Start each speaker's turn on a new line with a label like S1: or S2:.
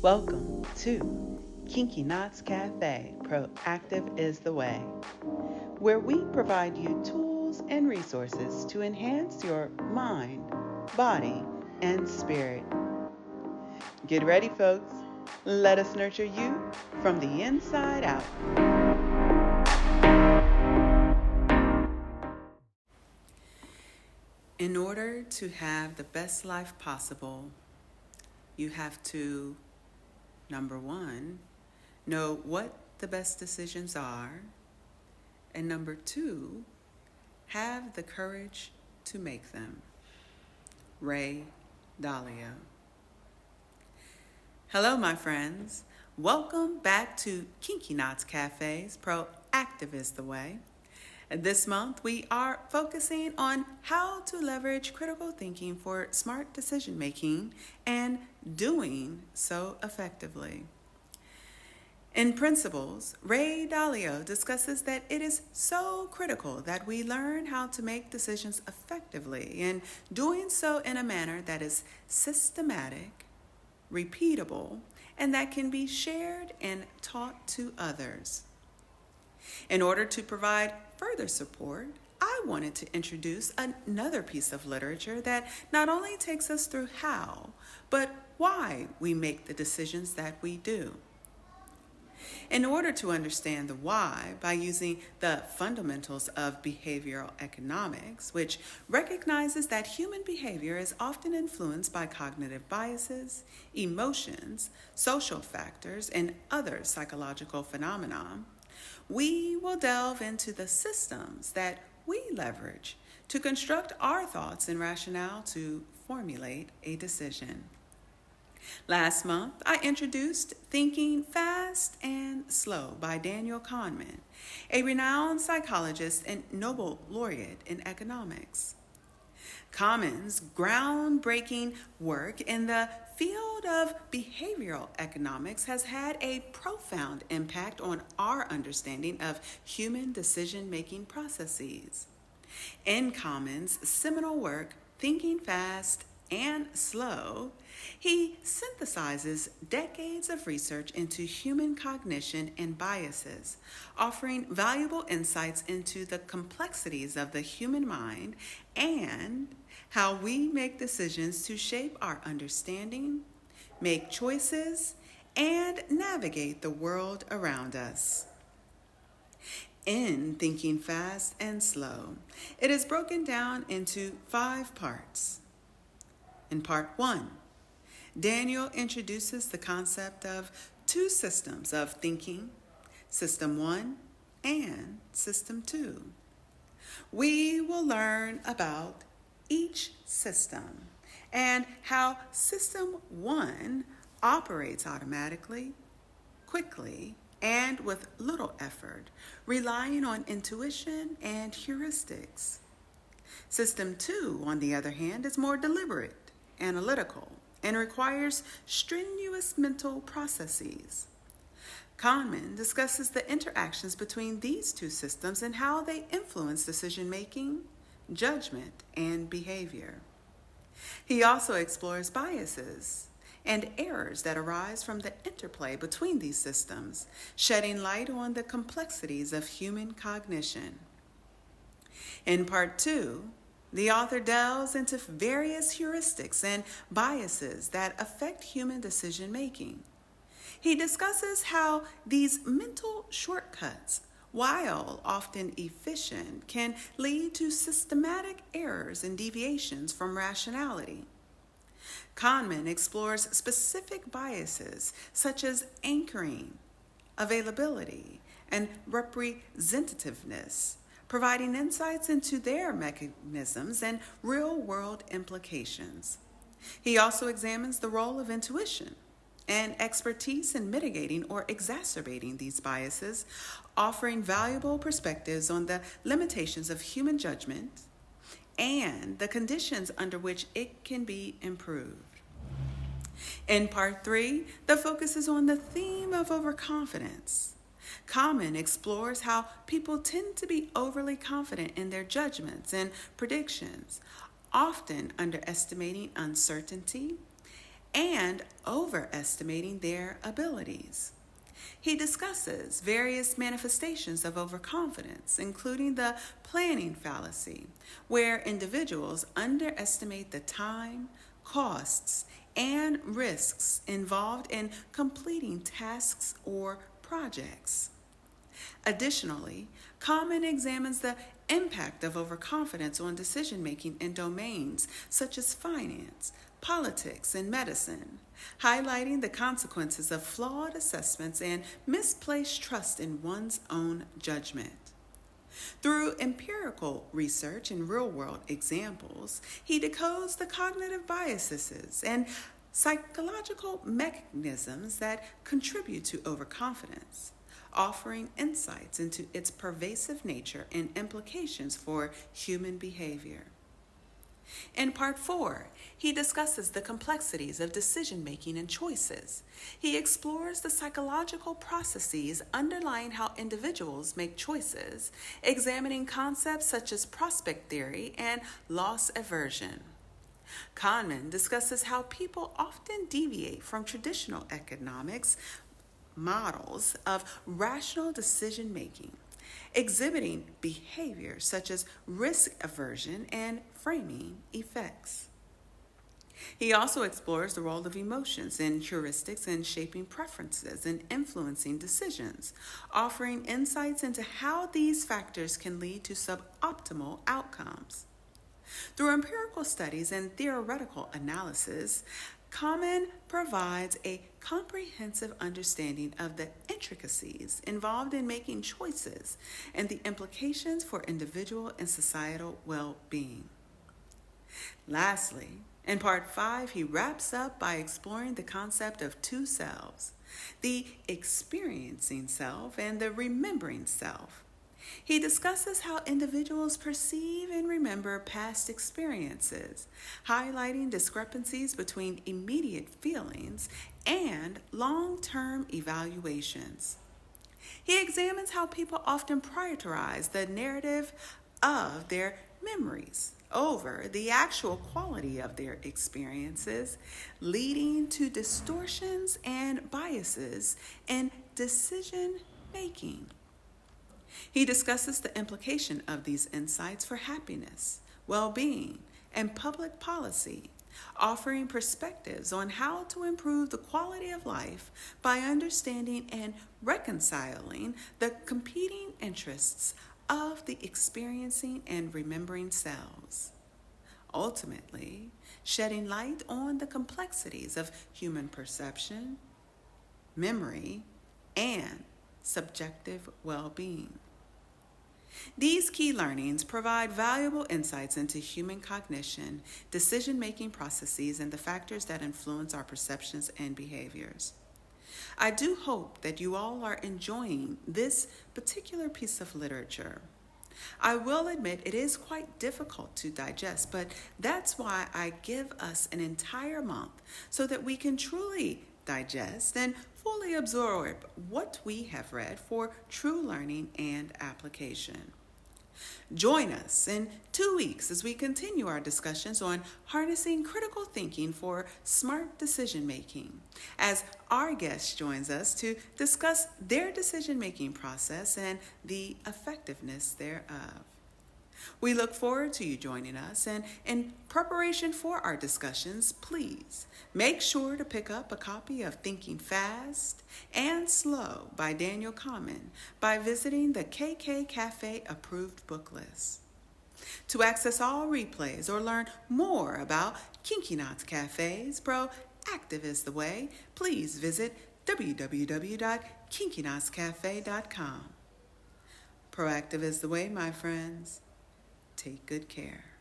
S1: Welcome to Kinky Knots Cafe, Proactive is the Way, where we provide you tools and resources to enhance your mind, body, and spirit. Get ready, folks. Let us nurture you from the inside out. In order to have the best life possible, you have to, number one, know what the best decisions are, and number two, have the courage to make them. Ray Dalio. Hello, my friends. Welcome back to Kinky Knots Cafe's Proactive is the Way. This month, we are focusing on how to leverage critical thinking for smart decision making and doing so effectively. In Principles, Ray Dalio discusses that it is so critical that we learn how to make decisions effectively and doing so in a manner that is systematic, repeatable, and that can be shared and taught to others. In order to provide further support, I wanted to introduce another piece of literature that not only takes us through how, but why we make the decisions that we do. In order to understand the why by using the fundamentals of behavioral economics, which recognizes that human behavior is often influenced by cognitive biases, emotions, social factors, and other psychological phenomena, we will delve into the systems that we leverage to construct our thoughts and rationale to formulate a decision. Last month, I introduced Thinking Fast and Slow by Daniel Khaneman, a renowned psychologist and Nobel laureate in economics. Khaneman's groundbreaking work in the field of behavioral economics has had a profound impact on our understanding of human decision-making processes. In Khaneman's seminal work, Thinking Fast and Slow, he synthesizes decades of research into human cognition and biases, offering valuable insights into the complexities of the human mind and how we make decisions to shape our understanding, make choices, and navigate the world around us. In Thinking Fast and Slow, it is broken down into 5 parts. In part 1, Daniel introduces the concept of 2 systems of thinking, System 1 and System 2. We will learn about each system and how System 1 operates automatically, quickly, and with little effort, relying on intuition and heuristics. System 2, on the other hand, is more deliberate, analytical, and requires strenuous mental processes. Khaneman discusses the interactions between these 2 systems and how they influence decision-making, judgment, and behavior. He also explores biases and errors that arise from the interplay between these systems, shedding light on the complexities of human cognition. In part 2, the author delves into various heuristics and biases that affect human decision-making. He discusses how these mental shortcuts, while often efficient, can lead to systematic errors and deviations from rationality. Khaneman explores specific biases such as anchoring, availability, and representativeness, providing insights into their mechanisms and real-world implications. He also examines the role of intuition and expertise in mitigating or exacerbating these biases, offering valuable perspectives on the limitations of human judgment and the conditions under which it can be improved. In part 3, the focus is on the theme of overconfidence. Khaneman explores how people tend to be overly confident in their judgments and predictions, often underestimating uncertainty and overestimating their abilities. He discusses various manifestations of overconfidence, including the planning fallacy, where individuals underestimate the time, costs, and risks involved in completing tasks or projects. Additionally, Khaneman examines the impact of overconfidence on decision making in domains such as finance, politics, and medicine, highlighting the consequences of flawed assessments and misplaced trust in one's own judgment. Through empirical research and real world examples, he decodes the cognitive biases and psychological mechanisms that contribute to overconfidence, offering insights into its pervasive nature and implications for human behavior. In part 4, he discusses the complexities of decision making and choices. He explores the psychological processes underlying how individuals make choices, examining concepts such as prospect theory and loss aversion. Khaneman discusses how people often deviate from traditional economics models of rational decision making, exhibiting behaviors such as risk aversion and framing effects. He also explores the role of emotions and heuristics in shaping preferences and influencing decisions, offering insights into how these factors can lead to suboptimal outcomes. Through empirical studies and theoretical analysis, Khaneman provides a comprehensive understanding of the intricacies involved in making choices and the implications for individual and societal well-being. Lastly, in part 5, he wraps up by exploring the concept of two selves, the experiencing self and the remembering self. He discusses how individuals perceive and remember past experiences, highlighting discrepancies between immediate feelings and long-term evaluations. He examines how people often prioritize the narrative of their memories over the actual quality of their experiences, leading to distortions and biases in decision making. He discusses the implication of these insights for happiness, well-being, and public policy, offering perspectives on how to improve the quality of life by understanding and reconciling the competing interests of the experiencing and remembering selves. Ultimately, shedding light on the complexities of human perception, memory, and subjective well-being. These key learnings provide valuable insights into human cognition, decision-making processes, and the factors that influence our perceptions and behaviors. I do hope that you all are enjoying this particular piece of literature. I will admit it is quite difficult to digest, but that's why I give us an entire month so that we can truly digest and fully absorb what we have read for true learning and application. Join us in 2 weeks as we continue our discussions on harnessing critical thinking for smart decision making, as our guest joins us to discuss their decision-making process and the effectiveness thereof. We look forward to you joining us, and in preparation for our discussions, please make sure to pick up a copy of Thinking Fast and Slow by Daniel Khaneman by visiting the KK Cafe approved book list. To access all replays or learn more about Kinky Knots Cafe's Proactive is the Way, please visit www.kinkyknotscafe.com. Proactive is the way, my friends. Take good care.